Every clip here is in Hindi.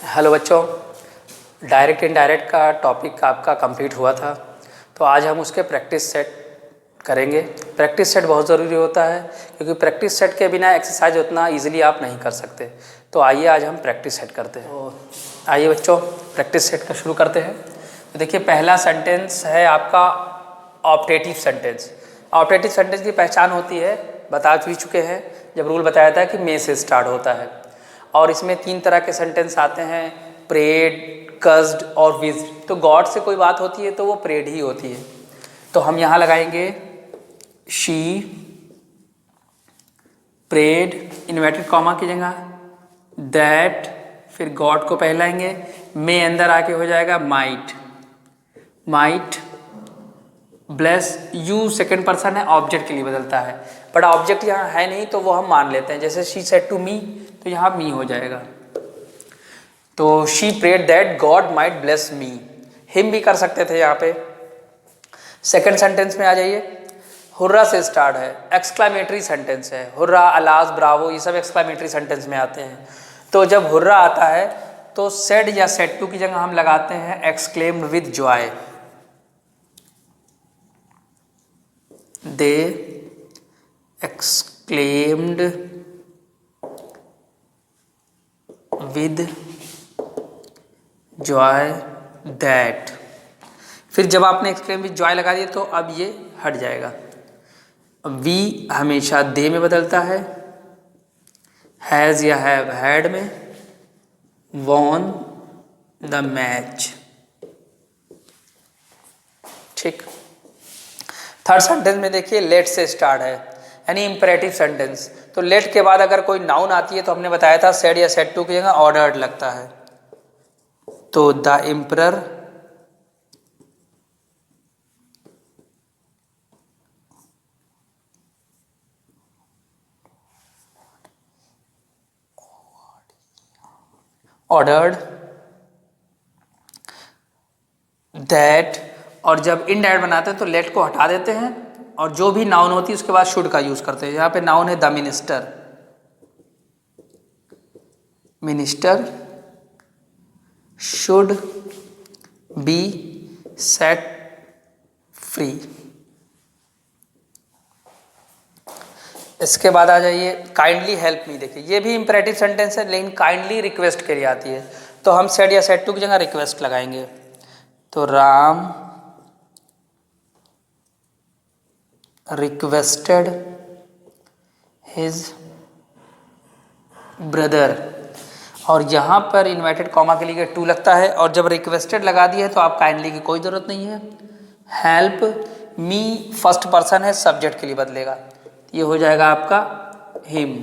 हेलो बच्चों, डायरेक्ट इनडायरेक्ट का टॉपिक आपका कंप्लीट हुआ था। तो आज हम उसके प्रैक्टिस सेट करेंगे। प्रैक्टिस सेट बहुत ज़रूरी होता है क्योंकि प्रैक्टिस सेट के बिना एक्सरसाइज उतना इजीली आप नहीं कर सकते। तो आइए आज हम प्रैक्टिस सेट करते हैं। तो आइए बच्चों, प्रैक्टिस सेट का शुरू करते हैं। तो देखिए, पहला सेंटेंस है आपका ऑप्टेटिव सेंटेंस। ऑप्टेटिव सेंटेंस की पहचान होती है, बता भी चुके हैं जब रूल बताया था कि मे से स्टार्ट होता है। और इसमें 3 तरह के सेंटेंस आते हैं, प्रेड, कस्ड और विज्ड। तो गॉड से कोई बात होती है तो वो प्रेड ही होती है। तो हम यहाँ लगाएंगे शी प्रेड, इन्वर्टेड कॉमा की जगह दैट, फिर गॉड को पहले लाएंगे, मे अंदर आके हो जाएगा might. Might bless you second person है, ऑब्जेक्ट के लिए बदलता है, बट ऑब्जेक्ट यहाँ है नहीं तो वो हम मान लेते हैं। जैसे शी सेड टू मी तो यहाँ मी हो जाएगा। तो she prayed that God might bless me, him भी कर सकते थे यहाँ पे। सेकंड सेंटेंस में आ जाइए, हुर्रा से स्टार्ट है, एक्सक्लामेटरी सेंटेंस है। हुर्रा, अलास, ब्रावो, ये सब एक्सक्लामेटरी सेंटेंस में आते हैं। तो जब हुर्रा आता है तो सेड या सेड टू की जगह हम लगाते हैं exclaimed with Joy. They exclaimed with joy that। फिर जब आपने exclaim with joy लगा दिया तो अब ये हट जाएगा। वी हमेशा दे में बदलता है, हैज़ या हैव हैड में, वॉन द मैच। ठीक। थर्ड सेंटेंस में देखिए, लेट से स्टार्ट है, यानी इंपरेटिव सेंटेंस। तो लेट के बाद अगर कोई नाउन आती है तो हमने बताया था सेड या सेड टू की जगह ऑर्डर्ड लगता है। तो द एम्परर ऑर्डर्ड दैट। और जब इनडायरेक्ट बनाते हैं तो लेट को हटा देते हैं और जो भी नाउन होती है उसके बाद शुड का यूज करते हैं। यहाँ पे नाउन है the minister. Minister should be set free. इसके बाद आ जाइए काइंडली हेल्प मी। देखिए, ये भी इंपरेटिव सेंटेंस है लेकिन काइंडली रिक्वेस्ट के लिए आती है। तो हम सेड या सेड टू की जगह रिक्वेस्ट लगाएंगे। तो राम रिक्वेस्टेड हिज ब्रदर। और यहाँ पर इन्वर्टेड कॉमा के लिए टू लगता है, और जब रिक्वेस्टेड लगा दिया है तो आप काइंडली की कोई ज़रूरत नहीं है। हेल्प मी फर्स्ट पर्सन है, सब्जेक्ट के लिए बदलेगा, ये हो जाएगा आपका हिम।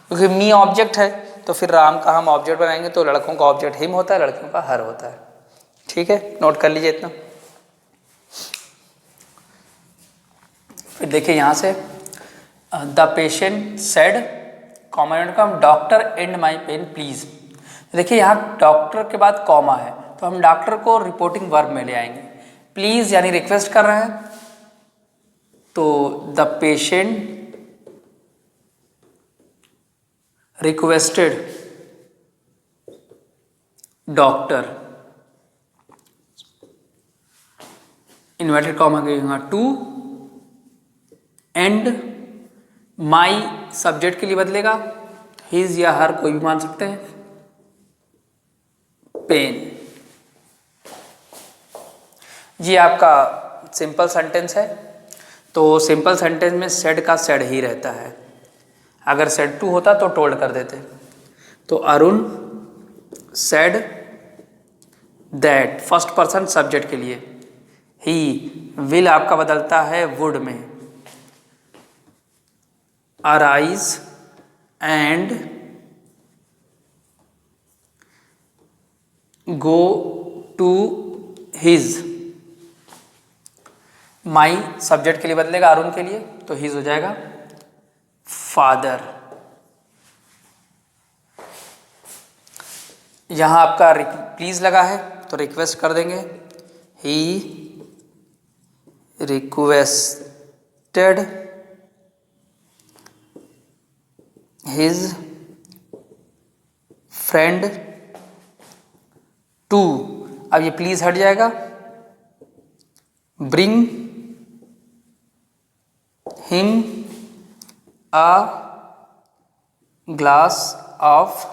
क्योंकि मी ऑब्जेक्ट है तो फिर राम का हम ऑब्जेक्ट बनाएंगे तो लड़कों का ऑब्जेक्ट हिम होता है, लड़कियों का हर होता है। ठीक है, नोट कर लीजिए इतना। फिर देखिए यहाँ से the patient said comma doctor and my pain please. देखिए यहाँ डॉक्टर के बाद कॉमा है तो हम डॉक्टर को रिपोर्टिंग वर्ब में ले आएंगे। प्लीज यानी रिक्वेस्ट कर रहे हैं, तो the patient requested doctor, inverted comma के यहाँ टू, एंड माई सब्जेक्ट के लिए बदलेगा, हिज या हर कोई भी मान सकते हैं, पेन। ये आपका सिंपल सेंटेंस है। तो सिंपल सेंटेंस में सेड का सेड ही रहता है। अगर सेड टू होता तो टोल्ड कर देते। तो Arun said that first person subject के लिए, ही विल आपका बदलता है वुड में, arise and go to his. My subject के लिए बदलेगा अरुण के लिए तो हिज हो जाएगा फादर। यहां आपका प्लीज लगा है तो रिक्वेस्ट कर देंगे, he requested his friend to, अब ये प्लीज हट जाएगा, bring him a glass of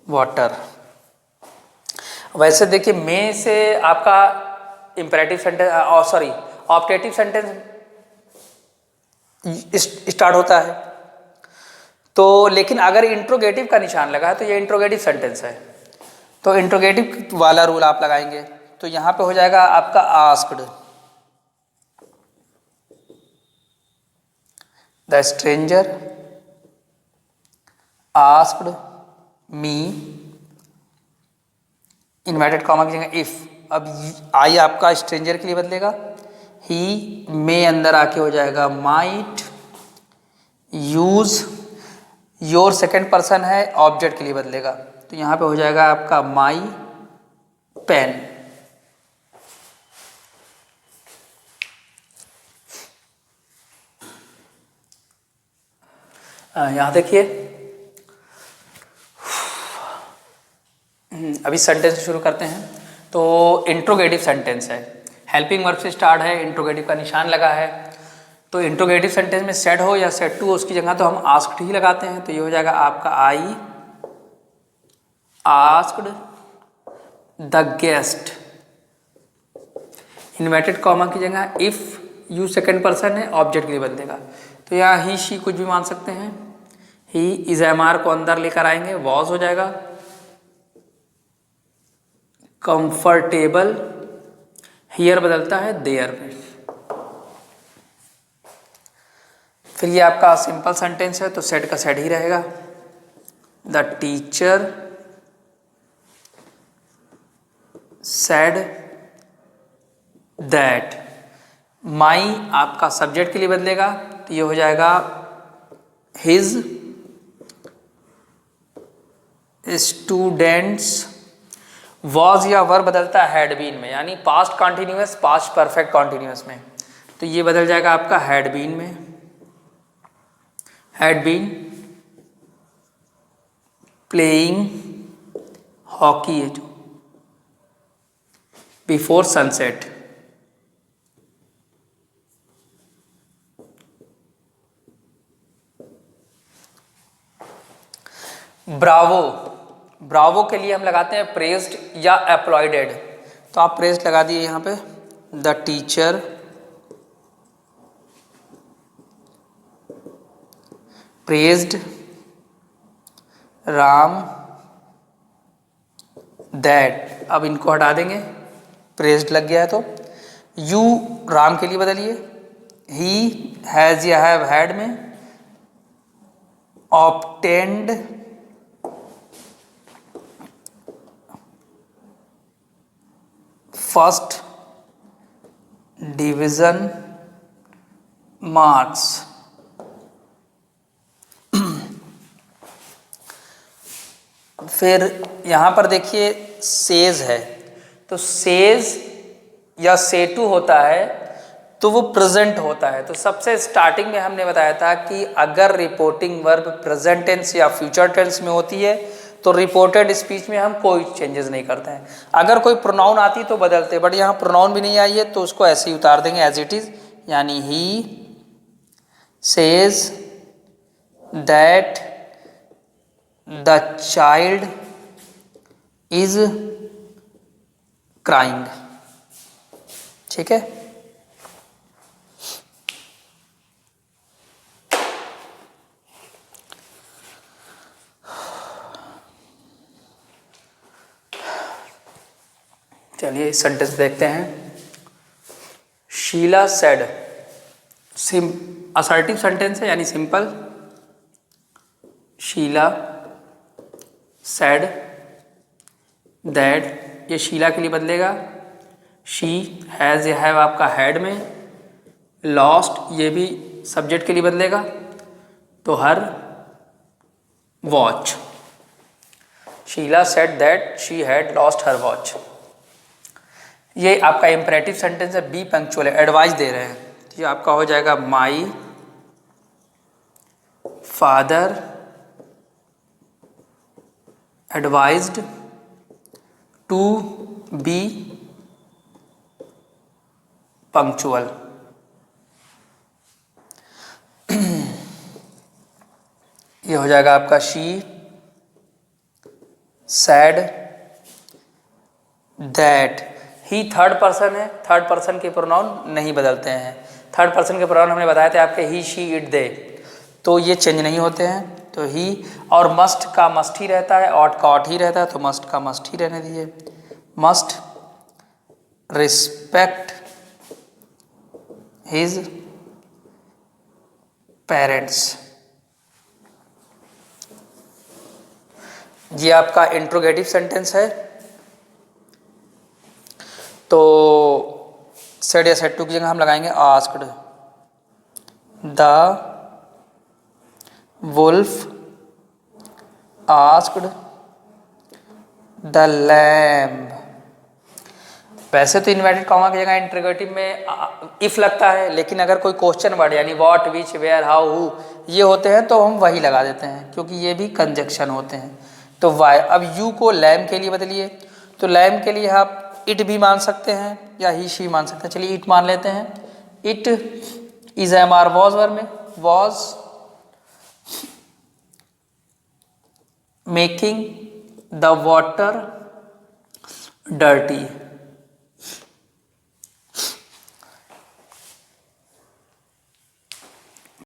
water. वैसे देखिए मे से आपका imperative sentence sorry optative sentence start होता है, तो लेकिन अगर इंट्रोगेटिव का निशान लगा है तो ये इंट्रोगेटिव सेंटेंस है, तो इंट्रोगेटिव वाला रूल आप लगाएंगे। तो यहां पे हो जाएगा आपका asked, the stranger asked me, inverted comma की जगह इफ, अब आई आपका स्ट्रेंजर के लिए बदलेगा, ही मे अंदर आके हो जाएगा might use, your second person है ऑब्जेक्ट के लिए बदलेगा, तो यहां पे हो जाएगा आपका माई पेन। यहां देखिए अभी सेंटेंस शुरू करते हैं। तो इंट्रोगेटिव सेंटेंस है, हेल्पिंग वर्ब से स्टार्ट है, इंट्रोगेटिव का निशान लगा है, तो इंट्रोगेटिव सेंटेंस में सेड हो या सेड टू हो उसकी जगह तो हम आस्क्ड ही लगाते हैं, तो ये हो जाएगा आपका I asked the guest, inverted comma की जगह इफ यू सेकेंड पर्सन है ऑब्जेक्ट के लिए बदलेगा, तो यहाँ ही शी कुछ भी मान सकते हैं, ही इज एम आर को अंदर लेकर आएंगे, वॉज हो जाएगा, कंफर्टेबल हियर बदलता है देयर में। फिर ये आपका सिंपल सेंटेंस है तो सेड का सेड ही रहेगा, द टीचर सेड दैट, माई आपका सब्जेक्ट के लिए बदलेगा तो ये हो जाएगा हिज स्टूडेंट्स, वॉज या वर बदलता है हैड बीन में, यानी past continuous past perfect continuous में, तो ये बदल जाएगा आपका हैड बीन में, हैड बीन प्लेइंग हॉकी है जो बिफोर सनसेट, ब्रावो, ब्रावो के लिए हम लगाते हैं प्रेज्ड या एप्लॉयडेड, तो आप प्रेज्ड लगा दिए यहां पे, the teacher praised Ram that, अब इनको हटा देंगे, प्रेज्ड लग गया है तो यू राम के लिए बदलिए, ही हैज या हैव हैड में ऑब्टेन्ड फर्स्ट डिवीजन मार्क्स, फिर यहां पर देखिए सेज है, तो सेज या से टू होता है तो वो प्रेजेंट होता है, तो सबसे स्टार्टिंग में हमने बताया था कि अगर रिपोर्टिंग वर्ब प्रेजेंट टेंस या फ्यूचर टेंस में होती है तो रिपोर्टेड स्पीच में हम कोई चेंजेस नहीं करते हैं, अगर कोई प्रोनाउन आती तो बदलते, बट यहाँ प्रोनाउन भी नहीं आई है तो उसको ऐसे ही उतार देंगे एज इट इज, यानी he says that the child is crying, ठीक है। चलिए इस सेंटेंस देखते हैं, शीला सेड, असर्टिव सेंटेंस है यानी सिंपल, शीला सेड दैट, ये शीला के लिए बदलेगा, शी हैज या हैव आपका हैड में, लॉस्ट ये भी सब्जेक्ट के लिए बदलेगा, तो her watch, Sheela said that she had lost her watch, ये आपका इंपरेटिव सेंटेंस है, बी पंक्चुअल है, एडवाइस दे रहे हैं, तो ये आपका हो जाएगा my father advised to be punctual. ये हो जाएगा आपका she said that. He third person है, थर्ड पर्सन के प्रोनाउन नहीं बदलते हैं। थर्ड पर्सन के प्रोनाउन हमने बताए थे आपके ही शी इट दे, तो ये चेंज नहीं होते हैं। तो ही और मस्ट का मस्ट ही रहता है, ऑट का ऑट ही रहता है, तो मस्ट का मस्ट ही रहने दीजिए। Must respect his parents. ये आपका इंट्रोगेटिव सेंटेंस है। तो सेड या सेड टू की जगह हम लगाएंगे asked. The wolf asked the lamb. वैसे तो इन्वर्टेड कॉमा की जगह इंट्रोगेटिव में इफ लगता है, लेकिन अगर कोई क्वेश्चन वर्ड यानी what, which, where, how, who ये होते हैं तो हम वही लगा देते हैं, क्योंकि ये भी कंजक्शन होते हैं। तो वाई, अब यू को लैम के लिए बदलिए, तो लैम के लिए आप इट भी मान सकते हैं या ही शी मान सकते हैं। चलिए इट मान लेते हैं। It is am are was verb में, was making the water dirty.